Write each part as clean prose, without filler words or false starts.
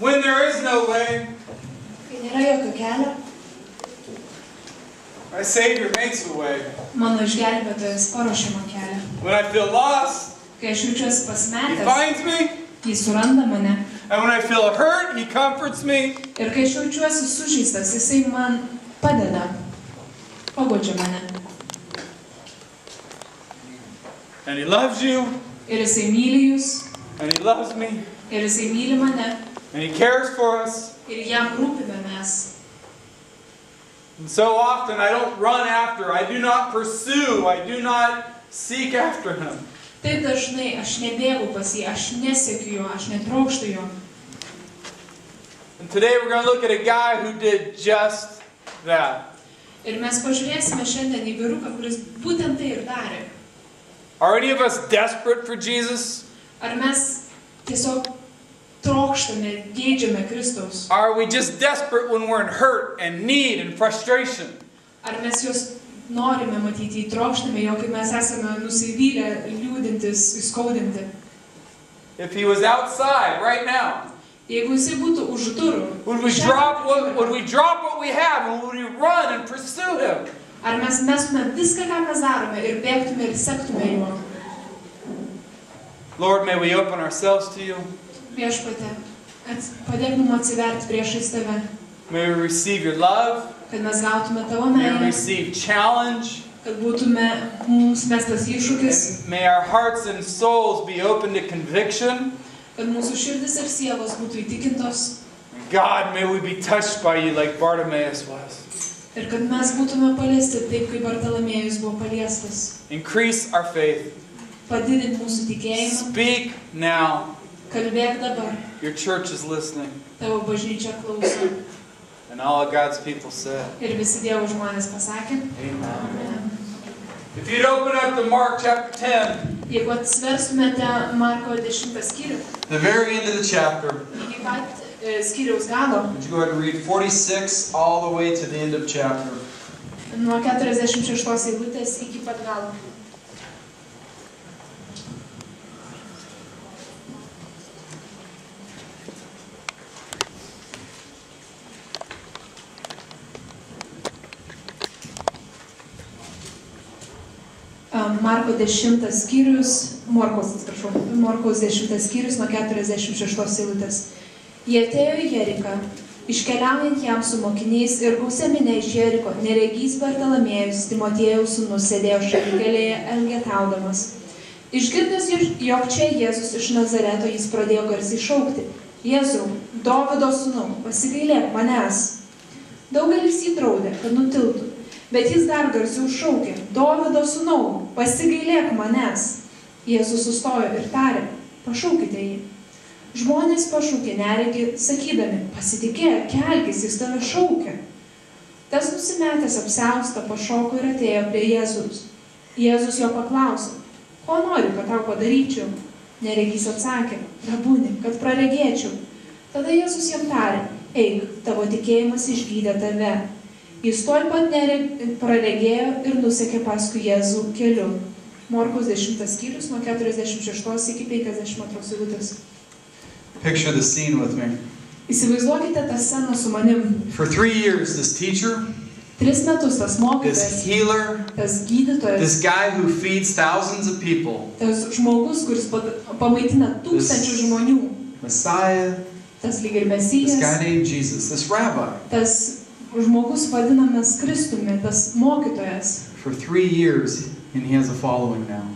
When there is no way, kai nėra jokio kelio, my Savior makes a way. mano išgelbėtojas paruošia man kelią. When I feel lost, Kai aš jaučiuosi He pasimetęs, finds me. jis suranda mane. And when I feel hurt, He comforts me. Ir kai aš jaučiuosi sužeistas, jisai man padeda, paguodžia mane. And He loves you. Ir jisai myli jūs, And He loves me. ir jisai myli mane, And He cares for us. ir jam rūpime mes. And so often I don't run after. I do not pursue. I do not seek after Him. Taip dažnai aš nebėgu pas jį, aš nesiekiu jo, aš netrokštu jo. And today we're going to look at a guy who did just that. Ir mes pažiūrėsime šiandien į vyruką, kuris būtent tai ir darė. Are any of us desperate for Jesus? Ar mes tiesiog trokštame, geidžiame Kristaus? Are we just desperate when we're in hurt and need and frustration? Ar mes juos norime matyti, trokštame jo, kai mes esame nusivylę, liūdintis, įskaudinti? If He was outside right now, Jeigu jisai būtų už durų, would we drop what we have and would we run and pursue Him? ar mes mestume viską, ką mes darome ir bėgtume ir sektume juo? Lord, may we open ourselves to You. Viešpatie, padėk mums atsiverti priešais tave, May we receive Your love. kad mes gautume tavo May we meilę, receive challenge. kad būtume mums mestas iššūkis, And may our hearts and souls be open to conviction. kad mūsų širdis ir sielos būtų įtikintos God, may we be touched by You like Bartimaeus was. ir kad mes būtume paliesti taip, kaip Bartalomėjus buvo paliestas. Increase our faith. Padidink mūsų tikėjimą, Speak now. kalbėk dabar, Your church is listening. tavo bažnyčia klauso. And all of God's people said, Ir visi Dievo žmonės pasakė. Amen. Amen. If you'd open up to Mark chapter 10, Jeigu atsiverstumėte Marko 10 skyrių, the very end of the chapter, iki pat skyriaus galo, would you go ahead and read 46 all the way to the end of chapter? nuo 46 eilutės iki pat galo. Marko 10 skyrius, Morkaus 10 skyrius nuo 46 eilutės. Jie atėjo į Jeriką, iškeliaujant jam su mokiniais ir gausia minia iš Jeriko, neregys Bartalomėjus, Timotiejaus sūnus, sėdėjo šalikelėje elgetaudamas. Išgirdęs, jog čia Jėzus iš Nazareto, jis pradėjo garsiai šaukti: Jėzau, Dovydo sūnau, pasigailėk manęs. Daugelis jį draudė, kad nutiltų. Bet jis dar garsiau šaukė: Dovydo sūnau, pasigailėk manęs. Jėzus sustojo ir tarė: pašaukite jį. Žmonės pašaukė neregį, sakydami: pasitikėk, kelkis, jis tave šaukia. Tas nusimetęs apsiaustą pašoko ir atėjo prie Jėzus. Jėzus jo paklausė: ko nori, kad tau padaryčiau? Neregys atsakė: Rabuni, kad praregėčiau. Tada Jėzus jam tarė: eik, tavo tikėjimas išgydė tave. Jis tuoj pat praregėjo ir nusekė paskui Jėzų keliu. Morkaus 10 skyrius nuo 46 iki 52 eilutės. Picture the scene with me. Įsivaizduokite tą sceną su manim. For 3 years, this teacher, 3 metus tas this mokytojas, healer, tas gydytojas, this guy who feeds thousands of people, tas žmogus, kuris pamaitina tūkstančių žmonių, Messiah, tas lyg ir this guy Mesijas, named Jesus, this rabbi, tas žmogus vadinamas Kristumi, tas mokytojas. for 3 years, and he has a following now.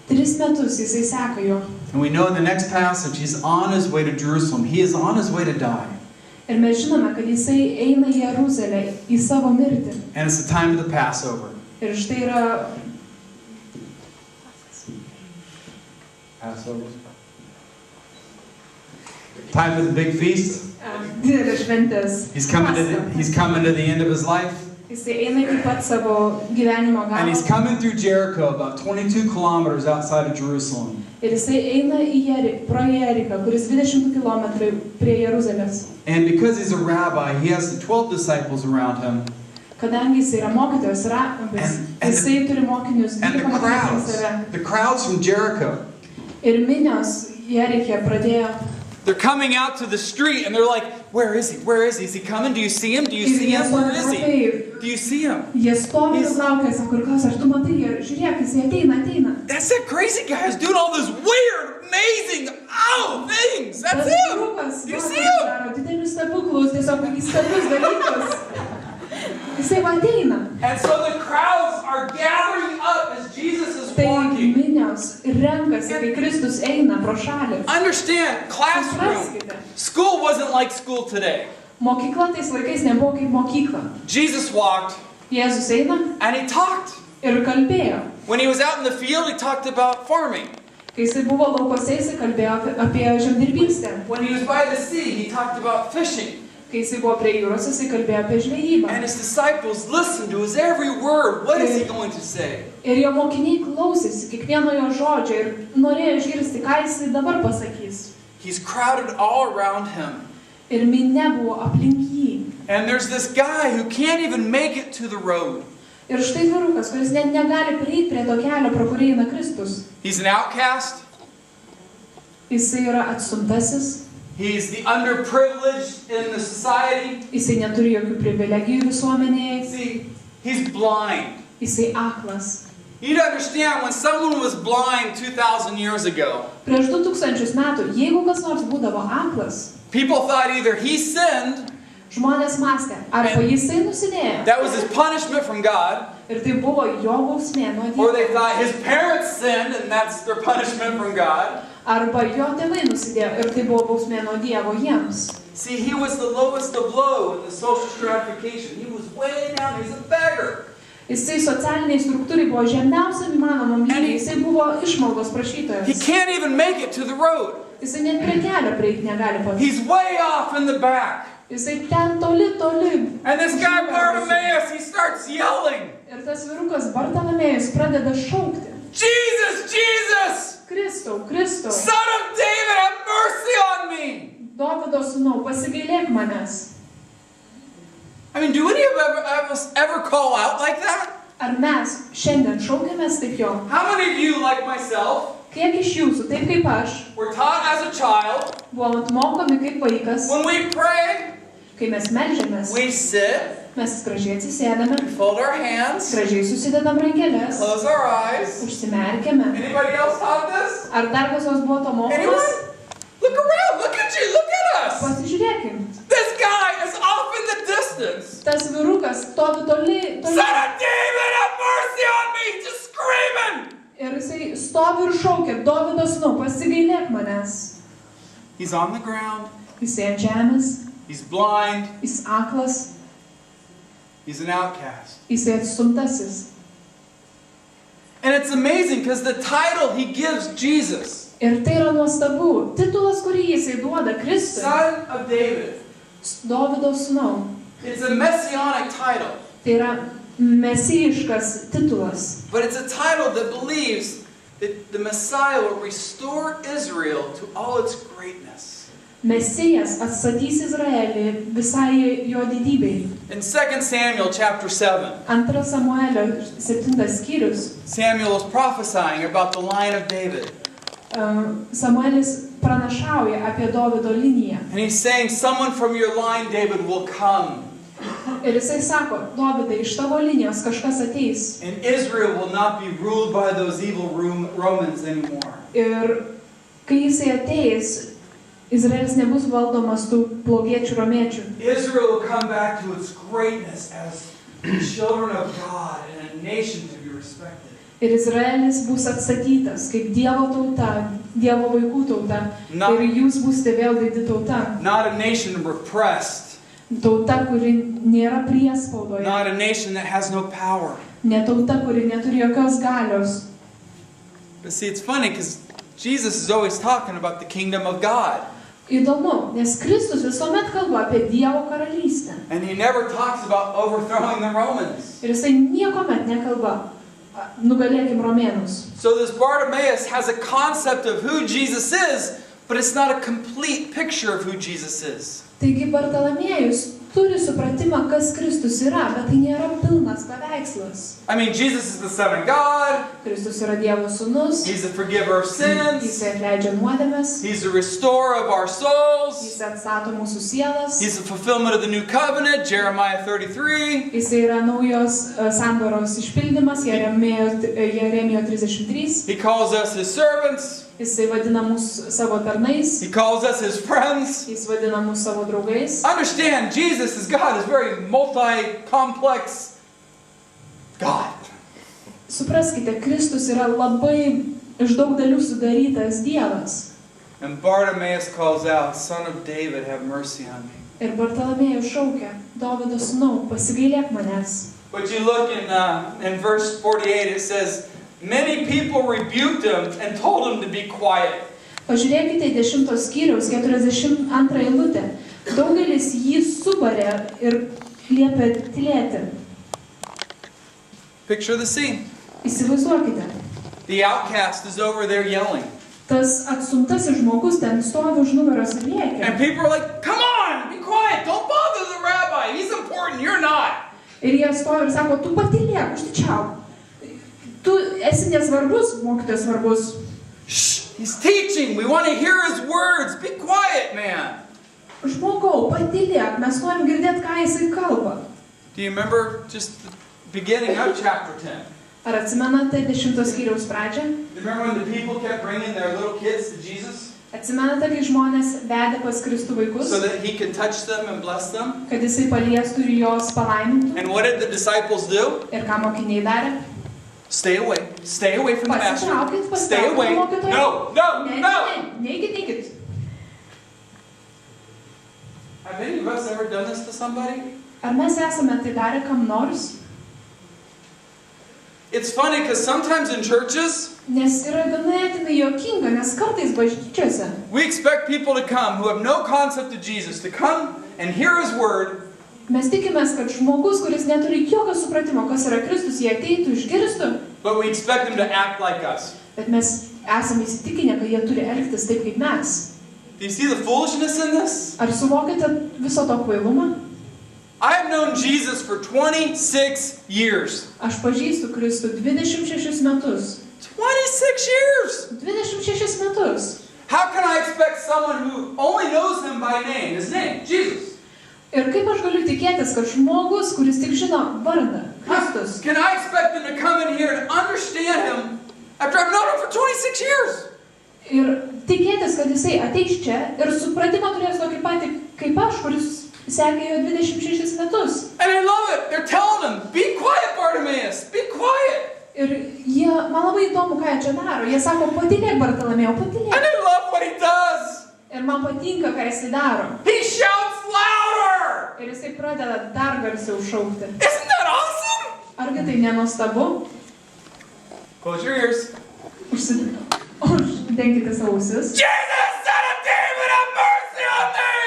3 metus jisai seka jo. And we know in the next passage, he's on his way to Jerusalem. He is on his way to die. Ir mes žinome, kad jisai eina į Jeruzalę, į savo mirtį. And it's the time of the Passover. Ir štai yra Passover. Time of the big feast. didelės šventės. He's coming to the end of his life. Jisai eina iki pat savo gyvenimo And he's galo. coming through Jericho, about 22 kilometers outside of Jerusalem. Ir jisai eina pro Jeriką, kuris 20 km prie Jeruzalės. And because he's a rabbi, he has the 12 disciples around him. Kadangi jisai yra mokytojas, rabis, And jisai turi mokinius, And 12 mokinius save. the crowds from Jericho, Ir minios Jerike pradėjo They're coming out to the street and they're like, where is he? Where is he? Is he coming? Do you see him? Do you see him? Where is he? Do you see him? Jie stovi ir laukia, sako, ir klausia, ar tu matai, žiūrėk, jis ateina. That's that crazy guy who's doing all those weird, amazing, things. That's him. Do you see him? Daro didelius stebuklus, tiesiog įstabius dalykus. Jisai ateina. And so the crowds are gathering up as Jesus is Tai walking. minios renkasi, kai Kristus eina pro šalį. Understand, classroom, Supraskite. school wasn't like school today. Mokykla tais laikais nebuvo kaip mokykla. Jesus walked Jėzus eina and he talked. ir kalbėjo. When he was out in the field, he talked about farming. Kai jisai buvo laukose, jisai kalbėjo apie žemdirbystę. When he was by the sea, he talked about fishing. Kai jisai buvo prie jūros, jisai kalbėjo apie žvejybą. And his disciples listened to his every word. What is he going to say? Ir jo mokiniai klausėsi kiekvieno jo žodžio ir norėjo išgirsti, ką jisai dabar pasakys. He's crowded all around him. Ir minia buvo aplink jį. And there's this guy who can't even make it to the road. Ir štai vyrukas, kuris net negali prieiti prie to kelio, pro kurį eina Kristus. He's an outcast. Jisai yra atstumtasis. He's the underprivileged in the society. Jisai neturi jokių privilegijų visuomenėje. See, he's blind. Jisai aklas. You'd understand when someone was blind 2,000 years ago. Prieš 2000 metų, jeigu kas nors būdavo aklas, People thought either he sinned, žmonės mąstė, arba jisai nusidėjo. that was his punishment from God, Ir tai buvo jo bausmė nuo or they Dievo. thought his parents sinned and that's their punishment from God. Arba jo tėvai nusidėjo ir tai buvo bausmė nuo Dievo jiems. See, he was the lowest of low in the social stratification. He was way down. He's a beggar. Jisai socialiniai struktūrai buvo žemiausiam įmanomam lygiai. Jisai buvo išmaldos He prašytojas. can't even make it to the road. Jisai net prie kelio prieiti negali pats. He's way off in the back. Jisai ten toli, toli. And this guy Bartimaeus, he starts yelling, Ir tas vyrukas Bartalamėjus pradeda šaukti. Jesus, Jesus, Kristau, Kristau, Son of David, have mercy on me. Dovydo sūnau, pasigailėk manęs. I mean, do any of us ever call out like that? Ar mes šiandien šaukiamės taip jo? How many of you, like myself, Kiek iš jūsų, taip kaip aš, were taught as a child, buvom mokomi kaip vaikas, when we pray, kai mes melžiamės, we sit, mes gražiai atsisėdame, we fold our hands, gražiai susidedam rankeles, close our eyes. užsimerkiame. Anybody else taught this? Ar dar kas nors buvo to mokomas? Anyone? Look around, look at you, look at us. Pasižiūrėkim. This guy is off in the distance. Tas vyrukas stovi toli, Son of David, have mercy on me, just screaming. ir jisai stovi ir šaukia, Dovydo sūnau, pasigailėk manęs. He's on the ground, Jisai ant žemės, he's blind, jis aklas, he's an outcast. jisai atstumtasis. And it's amazing because the title he gives Jesus, Ir tai yra nuostabu. Titulas, kurį jisai duoda Kristui, Son of David, Dovydo sūnau, it's a messianic title, tai yra mesijiškas titulas. but it's a title that believes that the Messiah will restore Israel to all its greatness. Mesijas atstatys Izraelį visai jo didybei. In 2 Samuel chapter 7, 2 Samuelio 7 skyrius. Samuel is prophesying about the line of David. Samuelis pranašauja apie Dovydo liniją. And he's saying, someone from your line, David, will come. Ir jisai sako, Dovydai, iš tavo linijos kažkas ateis. And Israel will not be ruled by those evil Romans anymore. Ir kai jisai ateis, Izraelis nebus valdomas tų blogiečių romiečių. Israel will come back to its greatness as children of God and a nation to be respected. Ir Izraelis bus atstatytas kaip Dievo tauta, Dievo vaikų tauta. Ir jūs būsite vėl didi tauta. Not a nation repressed. Tauta, kuri nėra priespaudoje. Not a nation that has no power. Ne tauta, kuri neturi jokios galios. But see, it's funny because Jesus is always talking about the kingdom of God. Įdomu, nes Kristus visuomet kalba apie Dievo karalystę. And he never talks about overthrowing the Romans. Ir jisai niekuomet nekalba, nugalėkim romėnus. So this Bartimaeus has a concept of who Jesus is, but it's not a complete picture of who Jesus is. Taigi Bartalamiejus turi supratimą, kas Kristus yra, bet tai nėra pilnas paveikslas. I mean, Jesus is the Son of God. Kristus yra Dievo sūnus. He's the forgiver of sins. Jis atleidžia nuodėmes. He's the restorer of our souls. Jis atstato mūsų sielas. He's the fulfillment of the new covenant, Jeremiah 33. Jis yra naujos sandoros išpildymas, Jeremijo 33. He calls us his servants. Jisai vadina mus savo tarnais. He calls us his friends. Jis vadina mus savo draugais. Understand, Jesus is God, is very multi-complex God. Supraskite, Kristus yra labai iš daug dalių sudarytas Dievas. And Bartimaeus calls out, Son of David, have mercy on me. Ir Bartalamiejus šaukia, Dovydo sūnau, pasigailėk manęs. But you look in verse 48, it says, many people rebuked him and told him to be quiet. Pažiūrėkite į 10 skyriaus 42 eilutę. Daugelis jį subarė ir liepė tylėti. Picture the scene. Įsivaizduokite. The outcast is over there yelling. Tas atstumtasis žmogus ten stovi už nugaros ir rėkia. And people are like, come on, be quiet, don't bother the rabbi, he's important, you're not. Ir jie stovi ir sako, tu patylėk, užtičiauk. Tu esi nesvarbus, mokytojas svarbus. Shh, he's teaching, we want to hear his words, be quiet, man. Žmogau, patylėk, mes norim girdėti, ką jisai kalba. Do you remember just the beginning of chapter 10? Ar atsimenate 10 skyriaus pradžią? Remember when the people kept bringing their little kids to Jesus? Atsimenate, kai žmonės vedė pas Kristų vaikus? So that he could touch them and bless them? Kad jisai paliestų ir jos palaimintų? And what did the disciples do? Ir ką mokiniai darė? Stay away from the master. Pasitraukit, Stay away. mokytojai. No. Neikit. Have any of us ever done this to somebody? Ar mes esame tai darę kam nors? It's funny because sometimes in churches, Nes yra ganėtinai juokinga, nes kartais bažnyčiose we expect people to come who have no concept of Jesus, to come and hear his word. mes tikimės, kad žmogus, kuris neturi jokio supratimo, kas yra Kristus, jie ateitų, išgirstų, But we expect them to act like us. bet mes esame įsitikinę, kad jie turi elgtis taip kaip mes. Do you see the foolishness in this? Ar suvokite viso to kvailumą? I have known Jesus for 26 years. Aš pažįstu Kristų 26 metus. 26 years! 26 metus. How can I expect someone who only knows him by name, his name, Jesus? Ir kaip aš galiu tikėtis, kad žmogus, kuris tik žino vardą, Kristus, Can I expect them to come in here and understand him after I've known him for 26 years? ir tikėtis, kad jisai ateis čia ir supratimą turės tokį patį kaip aš, kuris sekė jo 26 metus. And I love it. They're telling him, be quiet, Bartimaeus, be quiet. Ir jie, man labai įdomu, ką jie čia daro. Jie sako, patylėk, Bartalamėjau, And patylėk. I love what he does. Ir man patinka, ką jisai daro. He shouts louder. Ir jisai pradeda dar garsiau šaukti. Isn't that awesome? Argi tai nenuostabu? Close your ears. Uždenkite ausis. Jesus, son of David, have mercy on me.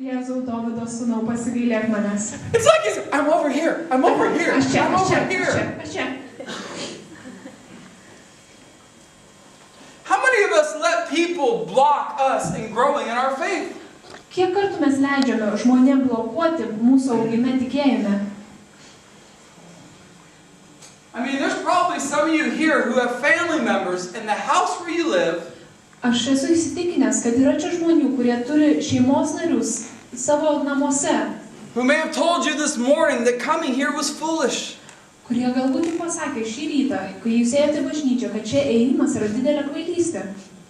Jėzau, Dovydo sūnau, pasigailėk manęs. It's like he's, I'm over here. I'm over here. Aš čia, I'm aš over čia, here. aš čia. How many of us let people block us in growing in our faith? Kiek kartų mes leidžiame žmonėm blokuoti mūsų augime tikėjime? I mean, there's probably some of you here who have family members in the house where you live. Aš esu įsitikinęs, kad yra čia žmonių, kurie turi šeimos narius savo namuose, Who may have told you this morning that coming here was foolish. kurie galbūt jums pasakė šį rytą, kai jūs ėjote į bažnyčią, kad čia ėjimas yra didelė kvailystė.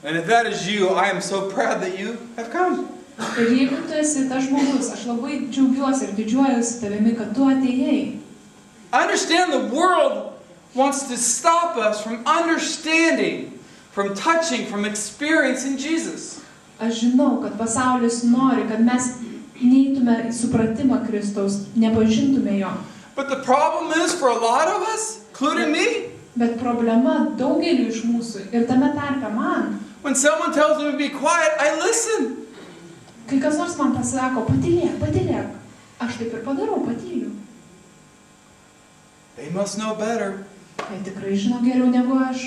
And if that is you, I am so proud that you have come. Ir jeigu tu esi tas žmogus, aš labai džiaugiuosi ir didžiuojuosi tavimi, kad tu atėjai. I understand the world wants to stop us from understanding, from touching, from experiencing Jesus. Aš žinau, kad pasaulis nori, kad mes neitume į supratimą Kristaus, nepažintume jo. But the problem is for a lot of us, including me, Bet problema daugeliu iš mūsų ir tame tarpe man, when someone tells me to be quiet, I listen. kai kas nors man pasako, patylėk, patylėk, aš taip ir padarau, patyliu. They must know better. Tai tikrai žino geriau negu aš.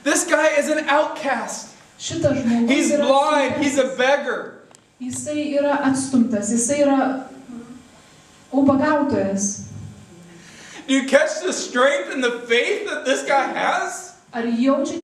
This guy is an outcast. Šitas žmogus He's yra blind. He's a atstumtas. beggar. Jisai yra atstumtas, jisai yra ubagautojas. Do you catch the strength and the faith that this guy has? Ar jaučiate